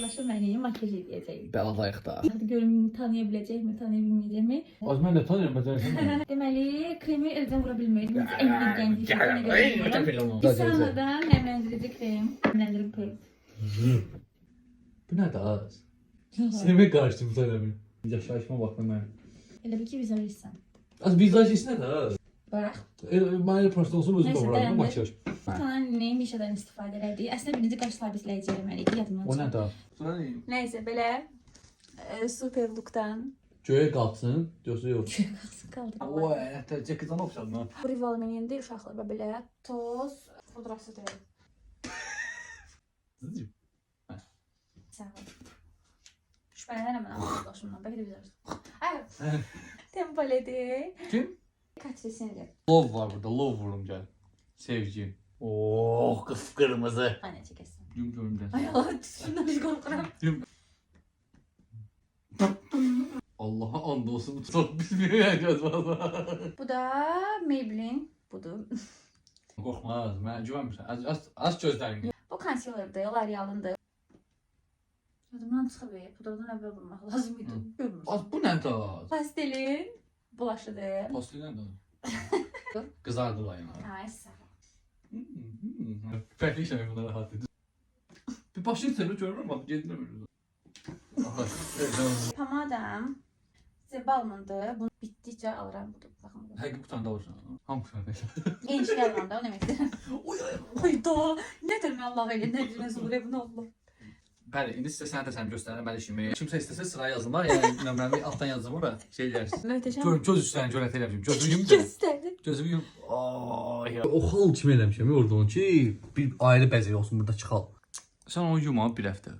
Hazırlaşıb məni makyaj edəcək. Bəladayıq da. Hadi görüm tanıya biləcəkmi, tanıya bilməyəcəkmi? Az mən də tanıyıram, bəcərsən. Deməli, kremi eldən vura bilməyik. Biz sonradan nemlendirici krem, nemlendirici krem. Bu nədir az? Sevmək qarşım sənəmi. Yaşayışma baxma mən. Elə bil ki, vizajistsən. Az vizajist nədir az? Bax. Mənə prosto olsun özüm doğrayım makyaj. Bu tane neyim işədən istifadə elədik. Əslində birinci qaş sabitləyici eləməliydik, yadımdan O çıxdı. nədir? Nəysə, belə super lookdan Göyə qalxsın, yoxsa yox. qalxsın qaldı. O, ətə cəkizan oxşadın ha. Rival menində uşaqlar belə toz pudrası deyil. Sağ ol. Şübhələnərəm mən arkadaşımdan, bəlkə də bizə. Tempaledir. Kim? Katrisindir. Love var burada, love vurum gəl. Sevgi. Oh, qıpqırmızı. Aynen çəkəsin. Yum görümdən. Ay Allah, şundan hiç qorxuram. Allah'a and olsun bu çok bilmiyor valla. Bu da Maybelline. Budur. Qorxmaz, mən güvənmirəm. Az gözlərini. Bu concealer'dır, L'Oreal'ındır. Yadımdan çıxıb, pudradan əvvəl vurmaq lazım idi. Görmürsən. Az bu nədir az? Pastelin bulaşıdır. Pastel nədir? Qızardı layına. Ay sağ ol. Fərqli işləmək buna rahat edir. Bir başını çevir görürüm, bak gedinəmirəm. Pomadam Zebalman'dır. Bunu bitdikcə alıram. Budur, baxın. Həqiqi bu tane da alırsan. Hamı fərqli. Genç yalandı, o demək istəyirəm. Ay da, nədir mən Allah elə, nədir, nə olur, bunu Allah. Bəli, indi sizə sənə də sən göstərəm bəli işimi. Kimsə istəsə sıra yazılma, yəni nömrəmi altdan yazdım ora, şey eləyərsiz. Möhtəşəm. Görüm, göz üstlərini görət eləmişim. Gözümü yum da. Göstərdim. Gözümü yum. Ay. O xal kimi eləmişəm, orada ki, bir ayrı bəzək olsun burada çıxal. Sən onu yum abi bir həftə.